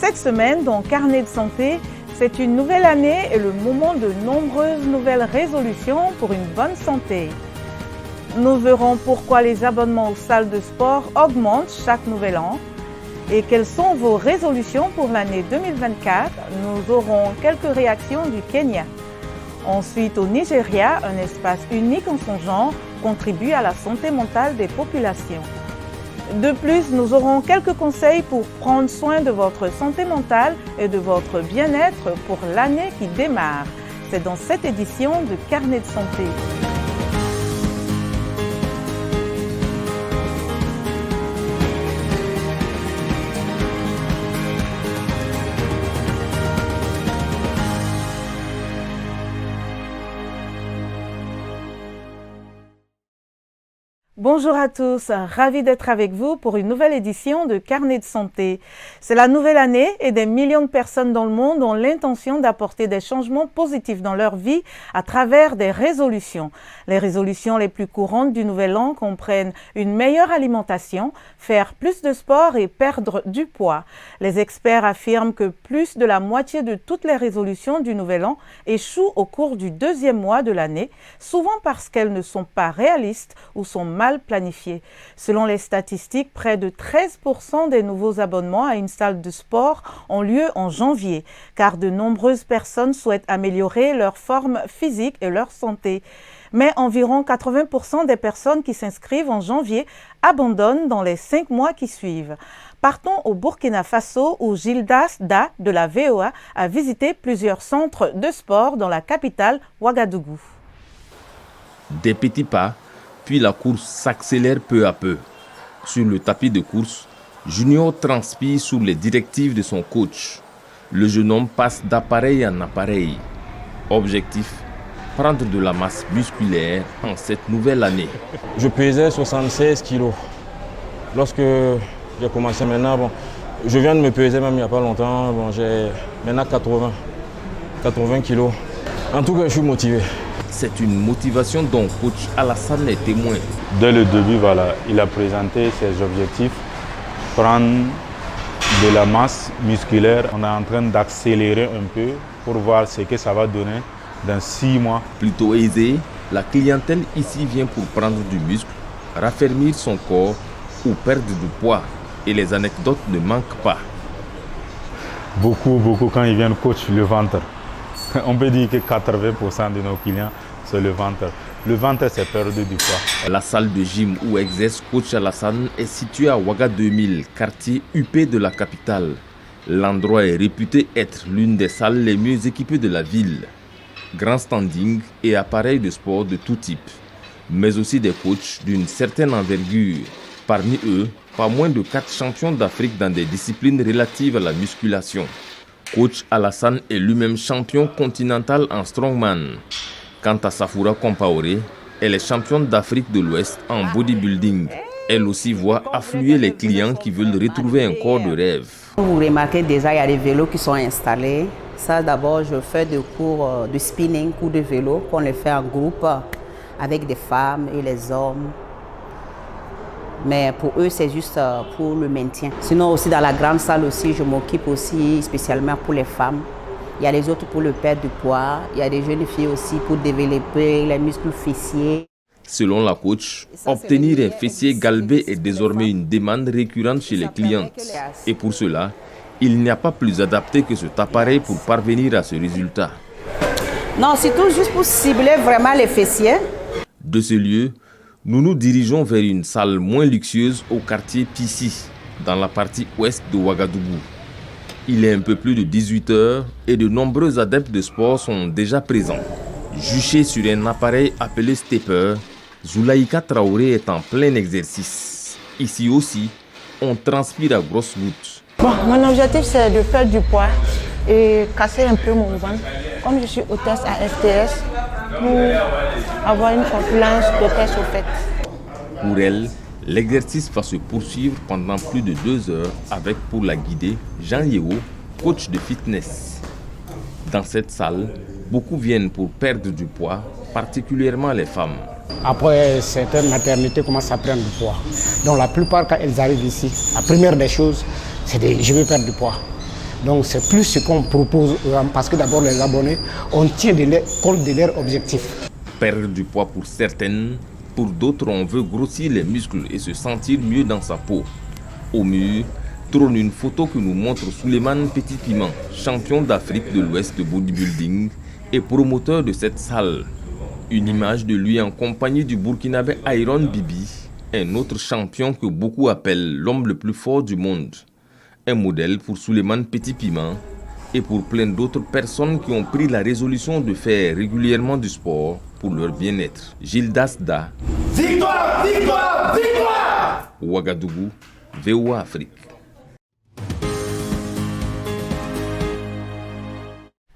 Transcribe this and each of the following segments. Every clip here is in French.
Cette semaine, dans Carnet de santé, c'est une nouvelle année et le moment de nombreuses nouvelles résolutions pour une bonne santé. Nous verrons pourquoi les abonnements aux salles de sport augmentent chaque nouvel an et quelles sont vos résolutions pour l'année 2024. Nous aurons quelques réactions du Kenya. Ensuite, au Nigeria, un espace unique en son genre contribue à la santé mentale des populations. De plus, nous aurons quelques conseils pour prendre soin de votre santé mentale et de votre bien-être pour l'année qui démarre. C'est dans cette édition de Carnet de santé. Bonjour à tous, ravi d'être avec vous pour une nouvelle édition de Carnet de santé. C'est la nouvelle année et des millions de personnes dans le monde ont l'intention d'apporter des changements positifs dans leur vie à travers des résolutions. Les résolutions les plus courantes du nouvel an comprennent une meilleure alimentation, faire plus de sport et perdre du poids. Les experts affirment que plus de la moitié de toutes les résolutions du nouvel an échouent au cours du deuxième mois de l'année, souvent parce qu'elles ne sont pas réalistes ou sont mal planifiées. Selon les statistiques, près de 13% des nouveaux abonnements à une salle de sport ont lieu en janvier, car de nombreuses personnes souhaitent améliorer leur forme physique et leur santé. Mais environ 80% des personnes qui s'inscrivent en janvier abandonnent dans les 5 mois qui suivent. Partons au Burkina Faso où Gildas Da de la VOA a visité plusieurs centres de sport dans la capitale Ouagadougou. Des petits pas, puis la course s'accélère peu à peu. Sur le tapis de course, Junior transpire sous les directives de son coach. Le jeune homme passe d'appareil en appareil. Objectif, prendre de la masse musculaire en cette nouvelle année. Je pesais 76 kilos. Lorsque j'ai commencé maintenant, je viens de me peser même il n'y a pas longtemps, j'ai maintenant 80 kilos. En tout cas, je suis motivé. C'est une motivation dont coach Alassane est témoin. Dès le début, il a présenté ses objectifs, prendre de la masse musculaire. On est en train d'accélérer un peu pour voir ce que ça va donner dans 6 mois. Plutôt aisé, la clientèle ici vient pour prendre du muscle, raffermir son corps ou perdre du poids. Et les anecdotes ne manquent pas. Beaucoup, quand ils viennent coach, le ventre. On peut dire que 80% de nos clients, c'est le ventre. Le ventre, c'est perdre du poids. La salle de gym où exerce coach Alassane est située à Ouaga 2000, quartier huppé de la capitale. L'endroit est réputé être l'une des salles les mieux équipées de la ville. Grand standing et appareils de sport de tout type, mais aussi des coachs d'une certaine envergure. Parmi eux, pas moins de 4 champions d'Afrique dans des disciplines relatives à la musculation. Coach Alassane est lui-même champion continental en strongman. Quant à Safoura Compaoré, elle est championne d'Afrique de l'Ouest en bodybuilding. Elle aussi voit affluer les clients qui veulent retrouver un corps de rêve. Vous remarquez déjà, il y a des vélos qui sont installés. Ça, d'abord, je fais des cours de spinning, cours de vélo, qu'on les fait en groupe avec des femmes et les hommes. Mais pour eux, c'est juste pour le maintien. Sinon, aussi dans la grande salle aussi, je m'occupe aussi spécialement pour les femmes. Il y a les autres pour le perdre du poids. Il y a des jeunes filles aussi pour développer les muscles fessiers. Selon la coach, obtenir un fessier galbé est désormais une demande récurrente chez les clientes. Et pour cela, il n'y a pas plus adapté que cet appareil pour parvenir à ce résultat. Non, c'est tout juste pour cibler vraiment les fessiers. De ce lieu, nous nous dirigeons vers une salle moins luxueuse au quartier Pissi, dans la partie ouest de Ouagadougou. Il est un peu plus de 18 heures et de nombreux adeptes de sport sont déjà présents. Juchés sur un appareil appelé stepper, Zoulaïka Traoré est en plein exercice. Ici aussi, on transpire à grosses gouttes. Mon objectif, c'est de perdre du poids et casser un peu mon ventre. Comme je suis hôtesse à STS, pour avoir une corpulence d'hôtesse au fait. Pour elle, l'exercice va se poursuivre pendant plus de 2 heures avec, pour la guider, Jean Yeo, coach de fitness. Dans cette salle, beaucoup viennent pour perdre du poids, particulièrement les femmes. Après, certaines maternités commencent à prendre du poids. Donc la plupart, quand elles arrivent ici, la première des choses, c'est je veux perdre du poids. Donc c'est plus ce qu'on propose parce que d'abord les abonnés, on tient compte de leurs objectifs. Perdre du poids pour certaines, pour d'autres on veut grossir les muscles et se sentir mieux dans sa peau. Au mur, trône une photo que nous montre Souleymane Petit Piment, champion d'Afrique de l'Ouest de bodybuilding et promoteur de cette salle. Une image de lui en compagnie du Burkinabé Iron Bibi, un autre champion que beaucoup appellent l'homme le plus fort du monde. Un modèle pour Souleymane Petit Piment et pour plein d'autres personnes qui ont pris la résolution de faire régulièrement du sport pour leur bien-être. Gildas Da. Victoire, victoire, victoire! Ouagadougou, VOA Afrique.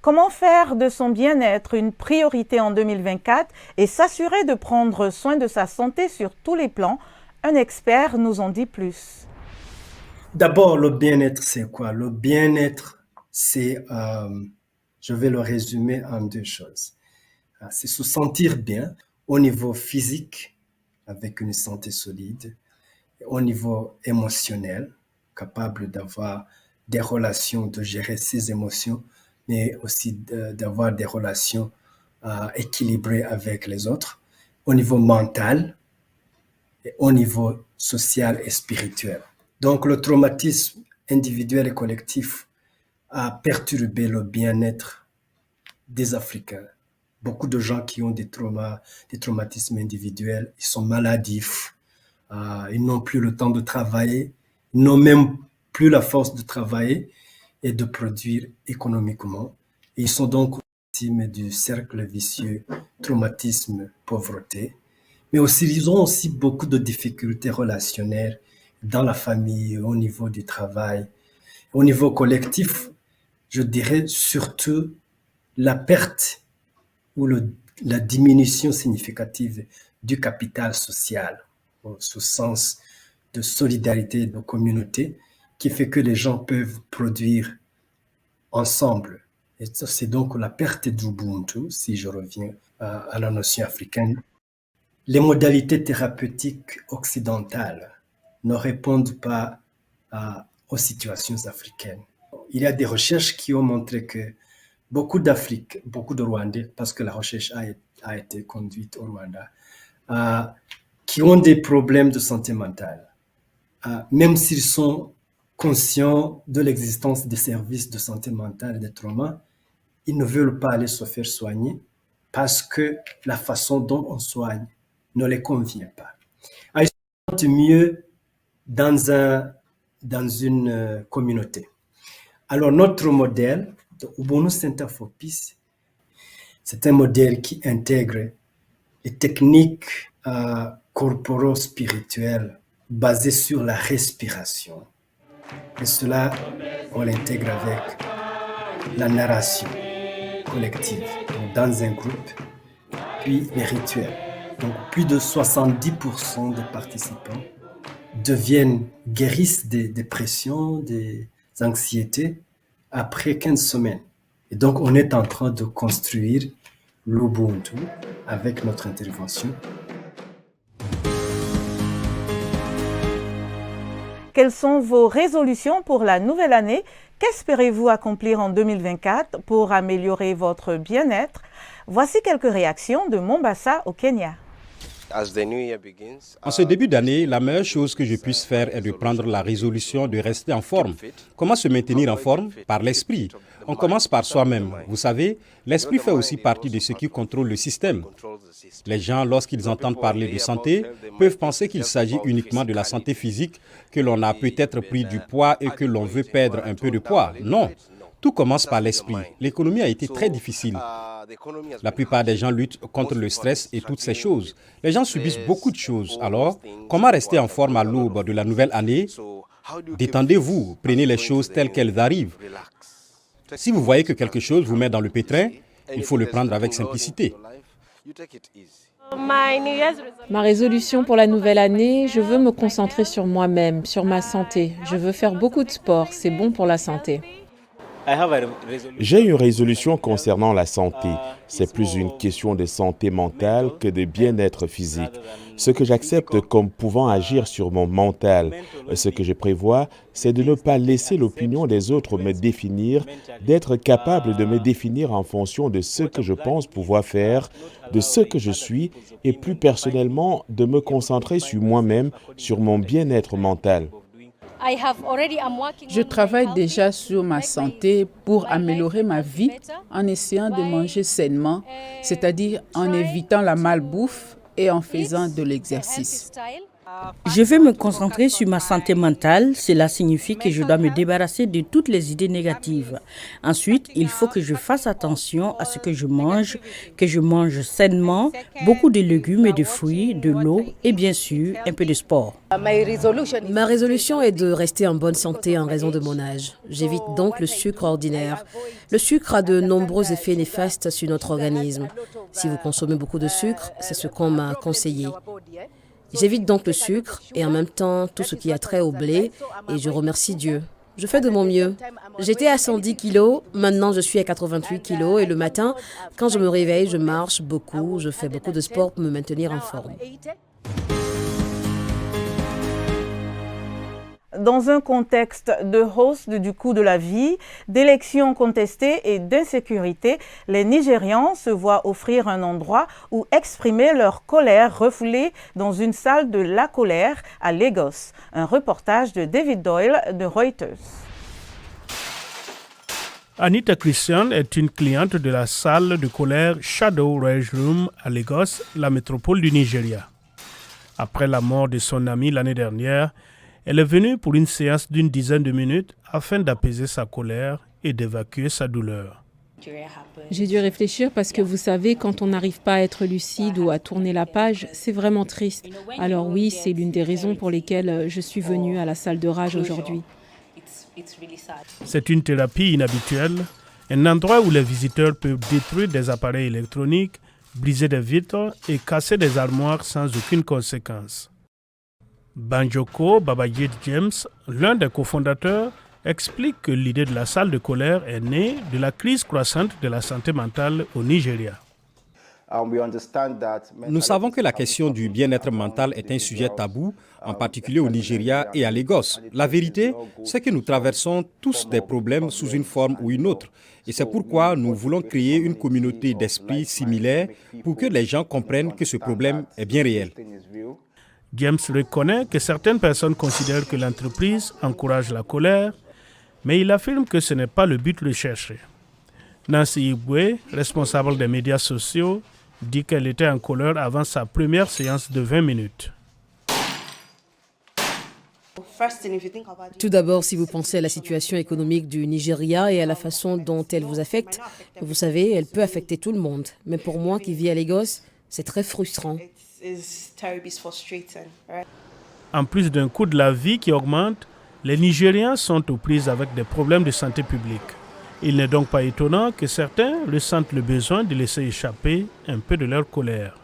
Comment faire de son bien-être une priorité en 2024 et s'assurer de prendre soin de sa santé sur tous les plans? Un expert nous en dit plus. D'abord, le bien-être, c'est quoi? Le bien-être, c'est, je vais le résumer en deux choses. C'est se sentir bien au niveau physique, avec une santé solide, au niveau émotionnel, capable d'avoir des relations, de gérer ses émotions, mais aussi d'avoir des relations équilibrées avec les autres, au niveau mental, et au niveau social et spirituel. Donc le traumatisme individuel et collectif a perturbé le bien-être des Africains. Beaucoup de gens qui ont des traumatismes individuels, ils sont maladifs, ils n'ont plus le temps de travailler, ils n'ont même plus la force de travailler et de produire économiquement. Et ils sont donc victimes du cercle vicieux, traumatisme, pauvreté. Mais aussi, ils ont aussi beaucoup de difficultés relationnelles dans la famille, au niveau du travail. Au niveau collectif, je dirais surtout la perte ou la diminution significative du capital social, ce sens de solidarité, de communauté, qui fait que les gens peuvent produire ensemble. Et c'est donc la perte d'Ubuntu, si je reviens à la notion africaine. Les modalités thérapeutiques occidentales ne répondent pas aux situations africaines. Il y a des recherches qui ont montré que beaucoup d'Afrique, beaucoup de Rwandais, parce que la recherche a été conduite au Rwanda, qui ont des problèmes de santé mentale, même s'ils sont conscients de l'existence des services de santé mentale et des traumas, ils ne veulent pas aller se faire soigner parce que la façon dont on soigne ne les convient pas. Ils se sentent mieux dans une communauté. Alors notre modèle de Ubuntu Center for Peace, c'est un modèle qui intègre les techniques corporo-spirituelles basées sur la respiration. Et cela, on l'intègre avec la narration collective, donc dans un groupe, puis les rituels. Donc plus de 70% des participants guérissent des dépressions, des anxiétés après 15 semaines. Et donc on est en train de construire l'Ubuntu avec notre intervention. Quelles sont vos résolutions pour la nouvelle année? Qu'espérez-vous accomplir en 2024 pour améliorer votre bien-être? Voici quelques réactions de Mombasa au Kenya. En ce début d'année, la meilleure chose que je puisse faire est de prendre la résolution de rester en forme. Comment se maintenir en forme? Par l'esprit. On commence par soi-même. Vous savez, l'esprit fait aussi partie de ce qui contrôle le système. Les gens, lorsqu'ils entendent parler de santé, peuvent penser qu'il s'agit uniquement de la santé physique, que l'on a peut-être pris du poids et que l'on veut perdre un peu de poids. Non. Tout commence par l'esprit. L'économie a été très difficile. La plupart des gens luttent contre le stress et toutes ces choses. Les gens subissent beaucoup de choses. Alors, comment rester en forme à l'aube de la nouvelle année? Détendez-vous, prenez les choses telles qu'elles arrivent. Si vous voyez que quelque chose vous met dans le pétrin, il faut le prendre avec simplicité. Ma résolution pour la nouvelle année, je veux me concentrer sur moi-même, sur ma santé. Je veux faire beaucoup de sport, c'est bon pour la santé. J'ai une résolution concernant la santé. C'est plus une question de santé mentale que de bien-être physique. Ce que j'accepte comme pouvant agir sur mon mental, ce que je prévois, c'est de ne pas laisser l'opinion des autres me définir, d'être capable de me définir en fonction de ce que je pense pouvoir faire, de ce que je suis, et plus personnellement, de me concentrer sur moi-même, sur mon bien-être mental. Je travaille déjà sur ma santé pour améliorer ma vie en essayant de manger sainement, c'est-à-dire en évitant la malbouffe et en faisant de l'exercice. Je vais me concentrer sur ma santé mentale. Cela signifie que je dois me débarrasser de toutes les idées négatives. Ensuite, il faut que je fasse attention à ce que je mange sainement, beaucoup de légumes et de fruits, de l'eau et bien sûr un peu de sport. Ma résolution est de rester en bonne santé en raison de mon âge. J'évite donc le sucre ordinaire. Le sucre a de nombreux effets néfastes sur notre organisme. Si vous consommez beaucoup de sucre, c'est ce qu'on m'a conseillé. J'évite donc le sucre et en même temps tout ce qui a trait au blé et je remercie Dieu. Je fais de mon mieux. J'étais à 110 kilos, maintenant je suis à 88 kilos et le matin, quand je me réveille, je marche beaucoup, je fais beaucoup de sport pour me maintenir en forme. Dans un contexte de hausse du coût de la vie, d'élections contestées et d'insécurité, les Nigérians se voient offrir un endroit où exprimer leur colère refoulée dans une salle de la colère à Lagos. Un reportage de David Doyle de Reuters. Anita Christian est une cliente de la salle de colère Shadow Rage Room à Lagos, la métropole du Nigeria. Après la mort de son ami l'année dernière, elle est venue pour une séance d'une dizaine de minutes afin d'apaiser sa colère et d'évacuer sa douleur. J'ai dû réfléchir parce que vous savez, quand on n'arrive pas à être lucide ou à tourner la page, c'est vraiment triste. Alors oui, c'est l'une des raisons pour lesquelles je suis venue à la salle de rage aujourd'hui. C'est une thérapie inhabituelle, un endroit où les visiteurs peuvent détruire des appareils électroniques, briser des vitres et casser des armoires sans aucune conséquence. Banjoko Babajide James, l'un des cofondateurs, explique que l'idée de la salle de colère est née de la crise croissante de la santé mentale au Nigeria. Nous savons que la question du bien-être mental est un sujet tabou, en particulier au Nigeria et à Lagos. La vérité, c'est que nous traversons tous des problèmes sous une forme ou une autre. Et c'est pourquoi nous voulons créer une communauté d'esprit similaire pour que les gens comprennent que ce problème est bien réel. James reconnaît que certaines personnes considèrent que l'entreprise encourage la colère, mais il affirme que ce n'est pas le but recherché. Nancy Igwe, responsable des médias sociaux, dit qu'elle était en colère avant sa première séance de 20 minutes. Tout d'abord, si vous pensez à la situation économique du Nigeria et à la façon dont elle vous affecte, vous savez, elle peut affecter tout le monde. Mais pour moi qui vis à Lagos, c'est très frustrant. En plus d'un coût de la vie qui augmente, les Nigériens sont aux prises avec des problèmes de santé publique. Il n'est donc pas étonnant que certains ressentent le besoin de laisser échapper un peu de leur colère.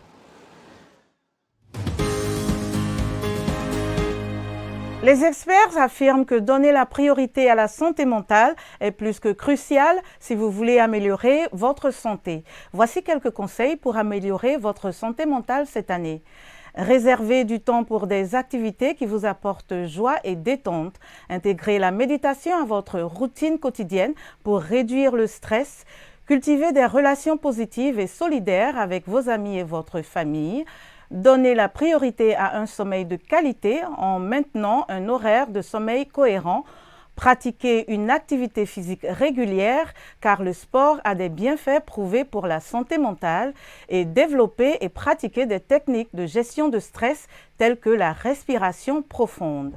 Les experts affirment que donner la priorité à la santé mentale est plus que crucial si vous voulez améliorer votre santé. Voici quelques conseils pour améliorer votre santé mentale cette année. Réservez du temps pour des activités qui vous apportent joie et détente. Intégrez la méditation à votre routine quotidienne pour réduire le stress. Cultivez des relations positives et solidaires avec vos amis et votre famille. Donnez la priorité à un sommeil de qualité en maintenant un horaire de sommeil cohérent. Pratiquez une activité physique régulière car le sport a des bienfaits prouvés pour la santé mentale et développez et pratiquez des techniques de gestion de stress telles que la respiration profonde.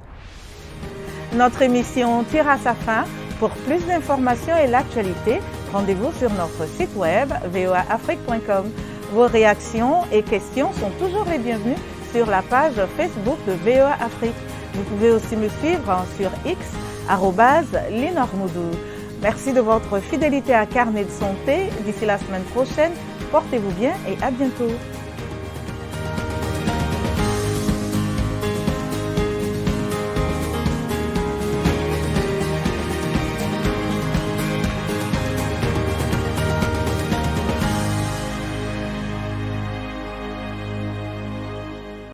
Notre émission tire à sa fin. Pour plus d'informations et l'actualité, rendez-vous sur notre site web voaafrique.com. Vos réactions et questions sont toujours les bienvenues sur la page Facebook de VOA Afrique. Vous pouvez aussi me suivre sur X, @Linormoudou. Merci de votre fidélité à Carnet de santé. D'ici la semaine prochaine, portez-vous bien et à bientôt.